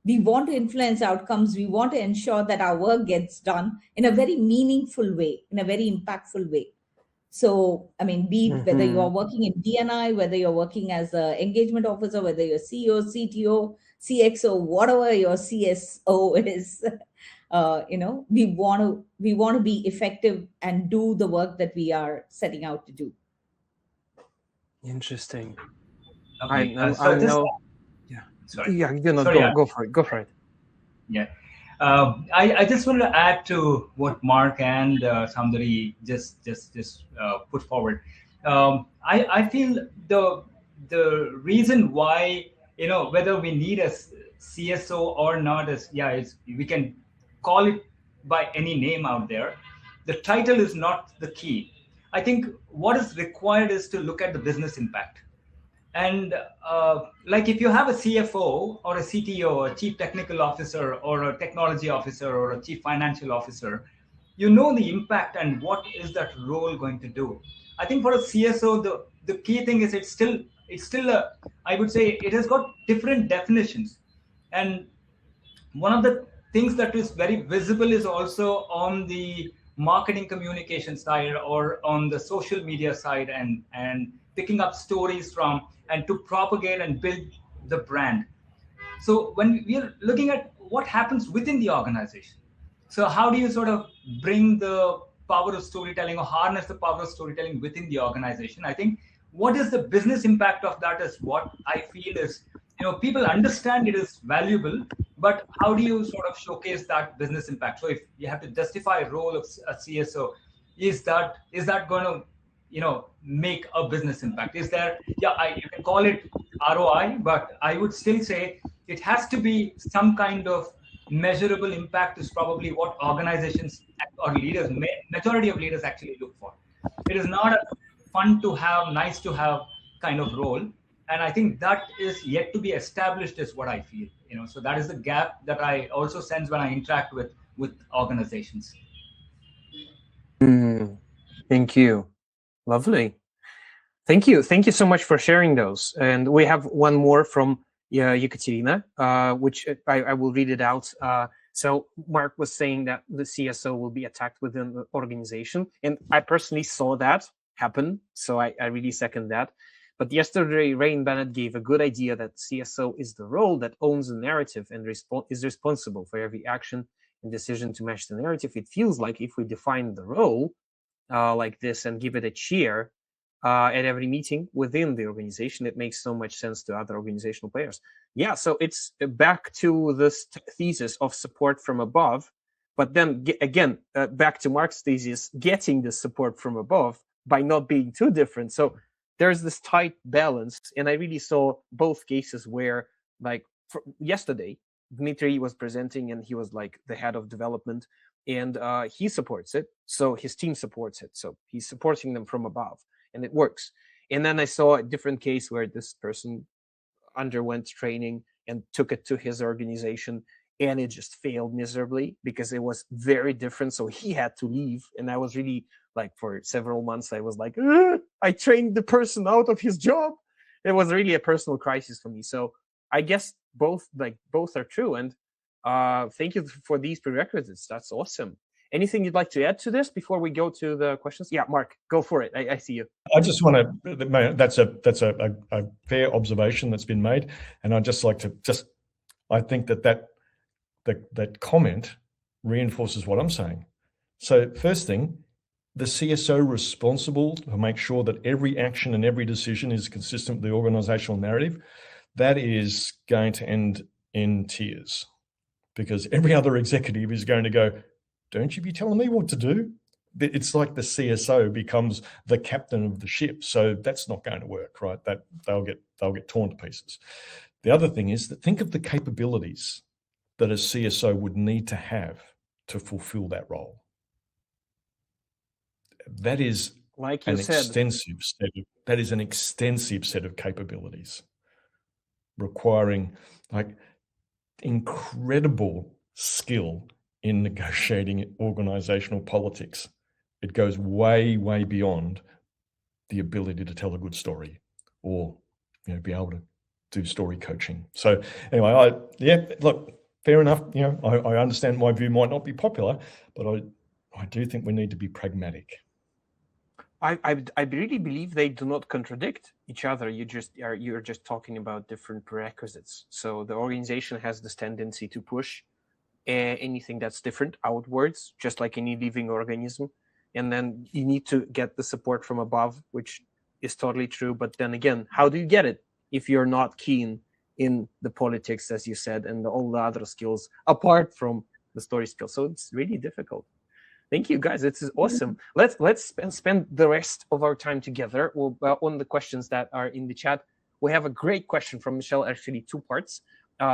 We want to influence outcomes. We want to ensure that our work gets done in a very meaningful way, in a very impactful way. So, I mean, whether you are working in DNI, whether you're working as an engagement officer, whether you're CEO, CTO, CXO, whatever your CSO is, we want to be effective and do the work that we are setting out to do. Interesting. Okay. Go for it. Yeah. I just wanted to add to what Mark and Soundari just put forward. I feel the reason why, whether we need a CSO or not is, we can call it by any name out there. The title is not the key. I think what is required is to look at the business impact. And like if you have a CFO or a CTO, or a chief technical officer, or a technology officer, or a chief financial officer, you know the impact and what is that role going to do. I think for a CSO, the key thing is it's still I would say it has got different definitions. And one of the things that is very visible is also on the marketing communication side or on the social media side, and picking up stories from and to propagate and build the brand. So when we are looking at what happens within the organization, so how do you sort of bring the power of storytelling or harness the power of storytelling within the organization? I think what is the business impact of that is what I feel is people understand it is valuable, but how do you sort of showcase that business impact? So if you have to justify a role of a CSO, is that going to make a business impact? Is there, you can call it ROI, but I would still say it has to be some kind of measurable impact is probably what organizations or leaders, majority of leaders actually look for. It is not a fun to have, nice to have kind of role. And I think that is yet to be established is what I feel, so that is the gap that I also sense when I interact with organizations. Thank you. Lovely. Thank you so much for sharing those. And we have one more from Ekaterina, which I will read it out. So Mark was saying that the CSO will be attacked within the organization, and I personally saw that happen, so I really second that. But yesterday, Ray and Bennett gave a good idea that CSO is the role that owns the narrative and is responsible for every action and decision to match the narrative. It feels like if we define the role like this and give it a chair at every meeting within the organization, it makes so much sense to other organizational players. Yeah, so it's back to this thesis of support from above, but then again, back to Mark's thesis, getting the support from above by not being too different. So there's this tight balance, and I really saw both cases where, like yesterday, Dmitry was presenting and he was like the head of development, and he supports it, so his team supports it, so he's supporting them from above, and it works. And then I saw a different case where this person underwent training and took it to his organization, and it just failed miserably because it was very different, so he had to leave. And I was really like, for several months I was like, I trained the person out of his job. It was really a personal crisis for me. So I guess both are true. And thank you for these prerequisites. That's awesome. Anything you'd like to add to this before we go to the questions? Yeah, Mark, go for it. I see you. I just want to. That's a fair observation that's been made, and I'd just like to I think that comment reinforces what I'm saying. So first thing, the CSO responsible to make sure that every action and every decision is consistent with the organizational narrative, that is going to end in tears, because every other executive is going to go, don't you be telling me what to do? It's like the CSO becomes the captain of the ship. So that's not going to work, right? That they'll get torn to pieces. The other thing is that think of the capabilities that a CSO would need to have to fulfill that role. That is like you said, that is an extensive set of capabilities requiring like incredible skill in negotiating organizational politics. It goes way, way beyond the ability to tell a good story or, be able to do story coaching. So anyway, look, fair enough. I understand my view might not be popular, but I do think we need to be pragmatic. I really believe they do not contradict each other. You're just talking about different prerequisites. So the organization has this tendency to push anything that's different outwards, just like any living organism. And then you need to get the support from above, which is totally true. But then again, how do you get it if you're not keen in the politics, as you said, and all the other skills apart from the story skills? So it's really difficult. Thank you, guys. This is awesome. Let's spend the rest of our time together on the questions that are in the chat. We have a great question from Michelle, actually 2 parts.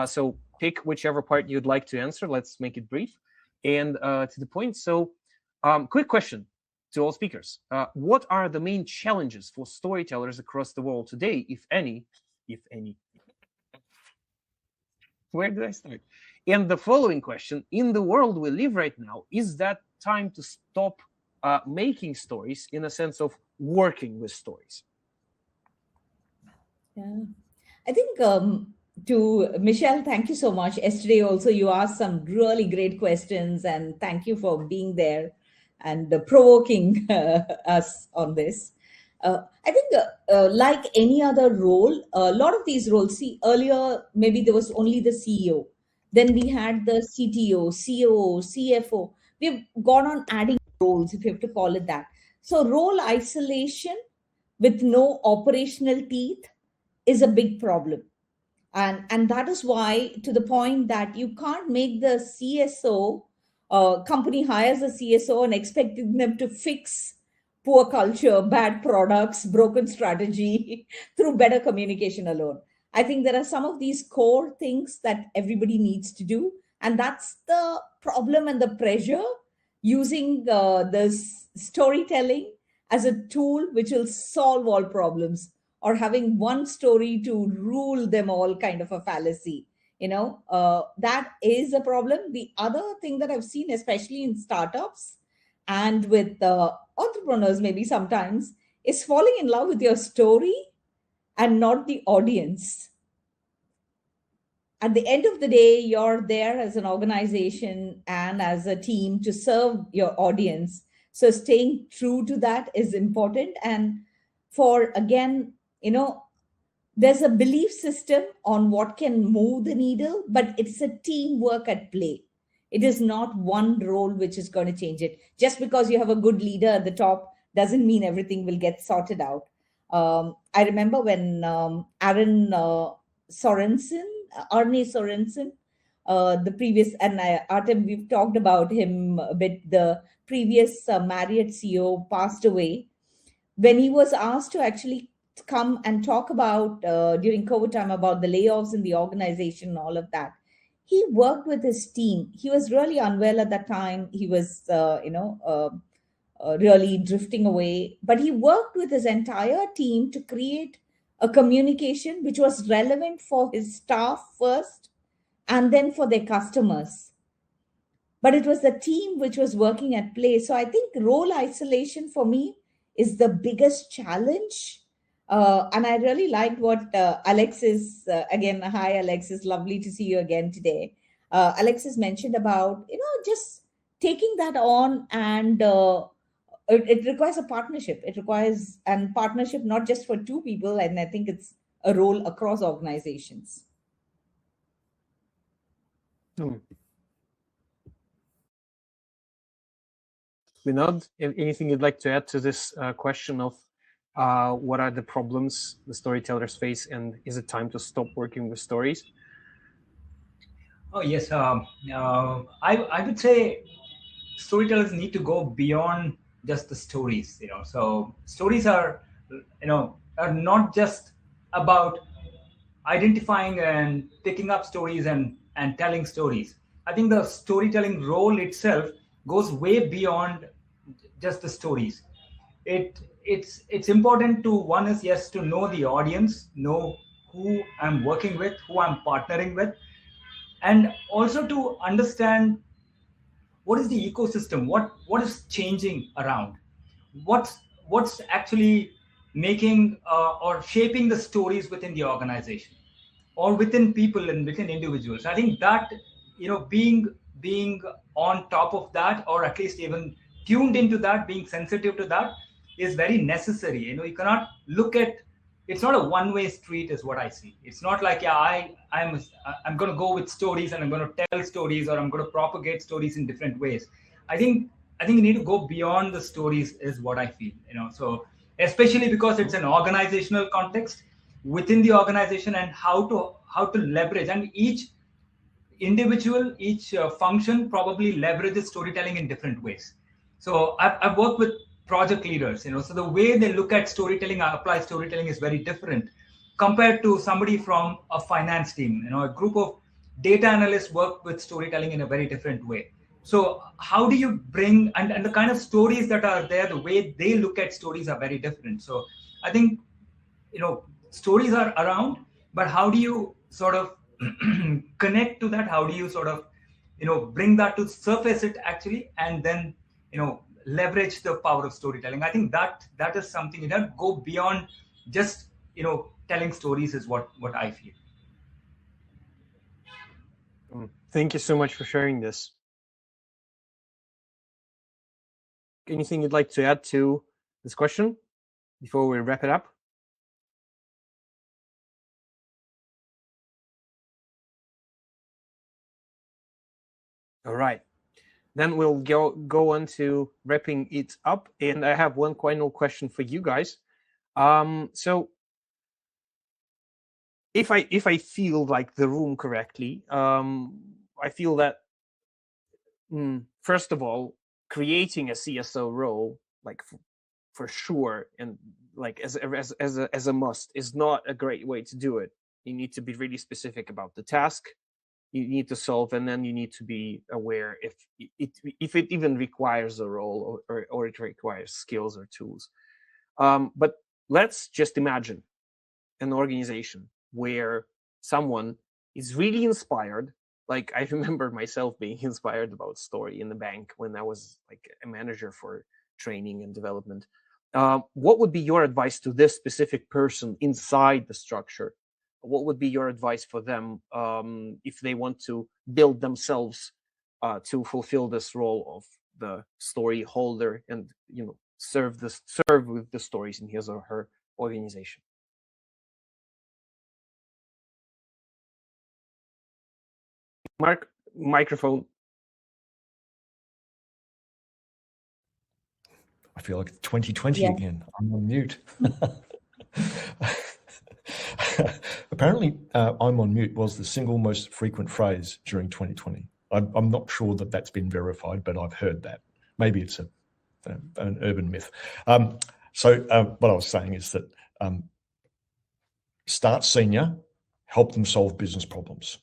So pick whichever part you'd like to answer. Let's make it brief and to the point. So quick question to all speakers. What are the main challenges for storytellers across the world today, if any? Where did I start? And the following question, in the world we live right now, is that time to stop making stories in a sense of working with stories? Yeah, I think to Michelle, thank you so much. Yesterday also you asked some really great questions, and thank you for being there and provoking us on this. I think like any other role, a lot of these roles, see, earlier maybe there was only the CEO. Then we had the CTO, COO, CFO. We've gone on adding roles, if you have to call it that. So role isolation with no operational teeth is a big problem. And that is why, to the point that you can't make the CSO, company hires a CSO and expecting them to fix poor culture, bad products, broken strategy through better communication alone. I think there are some of these core things that everybody needs to do. And that's the problem and the pressure, using this storytelling as a tool which will solve all problems, or having one story to rule them all, kind of a fallacy. That is a problem. The other thing that I've seen, especially in startups and with entrepreneurs maybe sometimes, is falling in love with your story and not the audience. At the end of the day, you're there as an organization and as a team to serve your audience. So staying true to that is important. And for, again, there's a belief system on what can move the needle, but it's a teamwork at play. It is not one role which is going to change it. Just because you have a good leader at the top doesn't mean everything will get sorted out. I remember when Arne Sorensen, the previous, and Artem, we've talked about him a bit, the previous Marriott CEO passed away. When he was asked to actually come and talk about during COVID time about the layoffs in the organization and all of that, he worked with his team. He was really unwell at that time. He was, really drifting away, but he worked with his entire team to create a communication which was relevant for his staff first and then for their customers. But it was the team which was working at play. So I think role isolation for me is the biggest challenge. And I really liked what Alexis, again, hi, Alexis, lovely to see you again today. Alexis mentioned about, just taking that on, and it requires a partnership. It requires a partnership, not just for two people. And I think it's a role across organizations. Vinod, anything you'd like to add to this question of what are the problems the storytellers face, and is it time to stop working with stories? Oh, yes. I would say storytellers need to go beyond just the stories. So stories are not just about identifying and picking up stories and telling stories. I think the storytelling role itself goes way beyond just the stories. It's important to, one is, yes, to know the audience, know who I'm working with, who I'm partnering with, and also to understand what is the ecosystem, what is changing around, what's actually making or shaping the stories within the organization or within people and within individuals. I think that being on top of that, or at least even tuned into that, being sensitive to that, is very necessary. You cannot look at, it's not a one-way street is what I see. It's not like, I'm going to go with stories and I'm going to tell stories, or I'm going to propagate stories in different ways. I think you need to go beyond the stories is what I feel. So especially because it's an organizational context within the organization, and how to leverage, and each individual, each function probably leverages storytelling in different ways. So I've worked with project leaders, so the way they look at storytelling, apply storytelling, is very different compared to somebody from a finance team. A group of data analysts work with storytelling in a very different way. So how do you bring, and the kind of stories that are there, the way they look at stories are very different. So I think, stories are around, but how do you sort of connect to that? How do you sort of, bring that to surface it actually, and then, leverage the power of storytelling? I think that is something, go beyond just, telling stories is what I feel. Thank you so much for sharing this. Anything you'd like to add to this question before we wrap it up? All right. Then we'll go on to wrapping it up. And I have one final question for you guys. So if I feel like the room correctly, I feel that first of all, creating a CSO role, like for sure, and like as a must, is not a great way to do it. You need to be really specific about the task you need to solve, and then you need to be aware if it even requires a role or it requires skills or tools. But let's just imagine an organization where someone is really inspired. Like I remember myself being inspired about story in the bank when I was like a manager for training and development. What would be your advice to this specific person inside the structure? What would be your advice for them if they want to build themselves to fulfill this role of the story holder and serve with the stories in his or her organization? Mark, microphone. I feel like 2020 again. I'm on mute. Apparently, I'm on mute was the single most frequent phrase during 2020. I'm not sure that that's been verified, but I've heard that. Maybe it's an urban myth. So what I was saying is that start senior, help them solve business problems.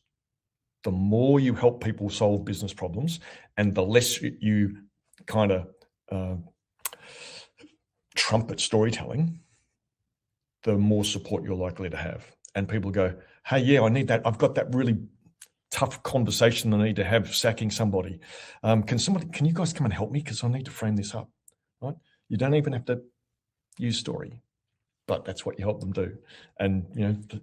The more you help people solve business problems and the less you kind of trumpet storytelling, the more support you're likely to have. And people go, hey, yeah, I need that. I've got that really tough conversation I need to have sacking somebody. Can you guys come and help me? Because I need to frame this up, right? You don't even have to use story, but that's what you help them do. And,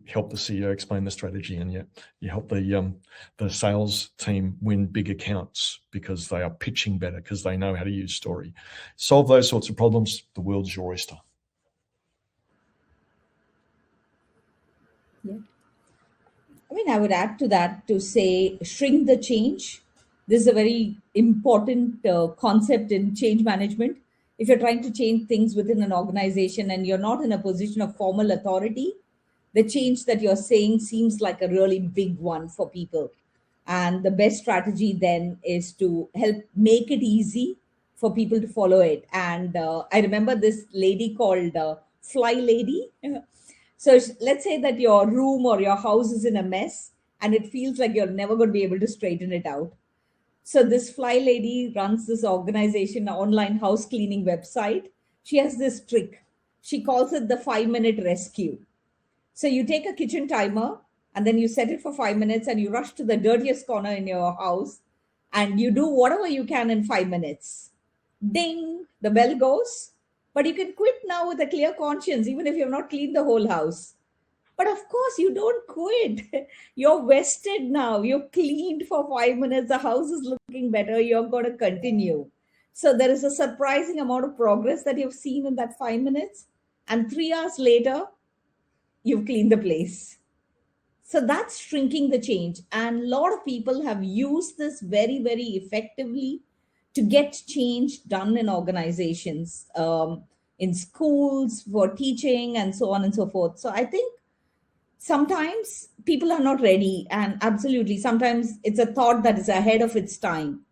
help the CEO explain the strategy, and you help the sales team win big accounts because they are pitching better, because they know how to use story. Solve those sorts of problems. The world's your oyster. Yeah. I mean, I would add to that to say shrink the change. This is a very important concept in change management. If you're trying to change things within an organization and you're not in a position of formal authority, the change that you're saying seems like a really big one for people. And the best strategy then is to help make it easy for people to follow it. And I remember this lady called Fly Lady. So let's say that your room or your house is in a mess and it feels like you're never going to be able to straighten it out. So this Fly Lady runs this organization, online house cleaning website. She has this trick. She calls it the 5-minute rescue. So you take a kitchen timer and then you set it for 5 minutes and you rush to the dirtiest corner in your house and you do whatever you can in 5 minutes. Ding, the bell goes. But you can quit now with a clear conscience, even if you've not cleaned the whole house. But of course, you don't quit. You're vested now. You're cleaned for 5 minutes. The house is looking better. You're going to continue. So there is a surprising amount of progress that you've seen in that 5 minutes. And 3 hours later, you've cleaned the place. So that's shrinking the change. And a lot of people have used this very, very effectively to get change done in organizations, in schools, for teaching, and so on and so forth. So I think sometimes people are not ready, and absolutely, sometimes it's a thought that is ahead of its time.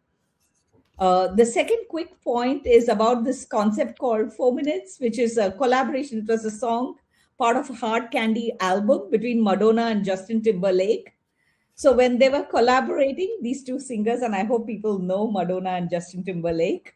The second quick point is about this concept called 4 Minutes, which is a collaboration. It was a song, part of a Hard Candy album between Madonna and Justin Timberlake. So when they were collaborating, these two singers, and I hope people know Madonna and Justin Timberlake.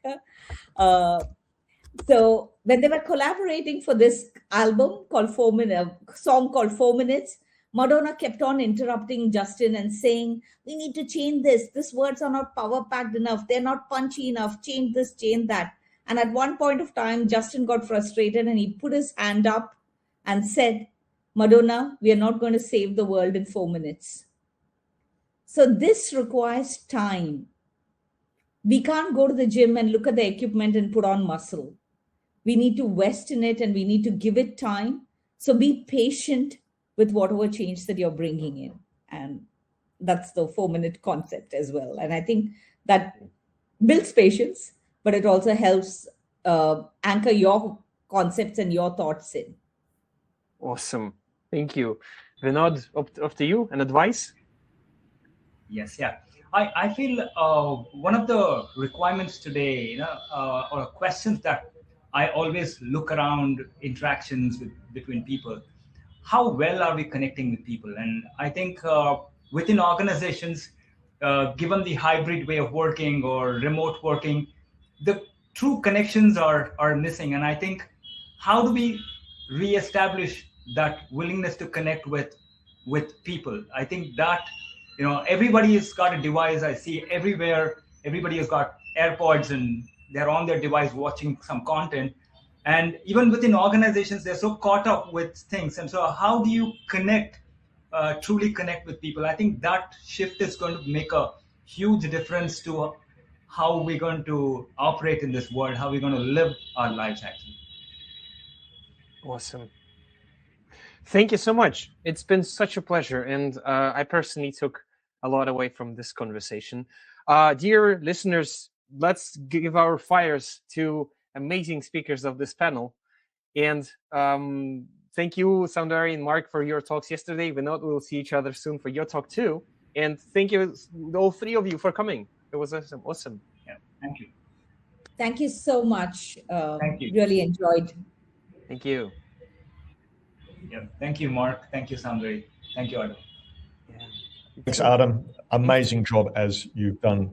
So when they were collaborating for this album called 4 Minutes, song called 4 Minutes, Madonna kept on interrupting Justin and saying, we need to change this. These words are not power packed enough. They're not punchy enough. Change this, change that. And at one point of time, Justin got frustrated and he put his hand up and said, Madonna, we are not going to save the world in 4 minutes. So this requires time. We can't go to the gym and look at the equipment and put on muscle. We need to invest in it and we need to give it time. So be patient with whatever change that you're bringing in. And that's the 4-minute concept as well. And I think that builds patience, but it also helps anchor your concepts and your thoughts in. Awesome. Thank you. Vinod, up to you. An advice? Yes, yeah. I feel one of the requirements today, or questions that I always look around interactions between people, how well are we connecting with people? And I think within organizations, given the hybrid way of working or remote working, the true connections are missing. And I think, how do we reestablish that willingness to connect with people? I think that, everybody has got a device. I see everywhere, everybody has got AirPods and they're on their device watching some content. And even within organizations, they're so caught up with things. And so how do you truly connect with people? I think that shift is going to make a huge difference to how we're going to operate in this world, how we're going to live our lives, actually. Awesome. Thank you so much. It's been such a pleasure. And I personally took a lot away from this conversation. Dear listeners, let's give our fires to amazing speakers of this panel. And thank you, Soundari and Mark, for your talks yesterday. Vinod, we'll see each other soon for your talk too. And thank you, all three of you, for coming. It was awesome. Yeah, thank you. Thank you so much. Thank you. Really enjoyed. Thank you. Yeah, thank you, Mark. Thank you, Soundari. Thank you, Artem. Yeah. Thanks, Artem. Amazing job as you've done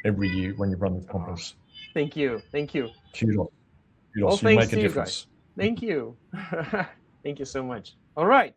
every year when you run this conference. Thank you. Thank you. Kudos. All You thanks make a to you difference. guys. Thank you. Thank you so much. All right.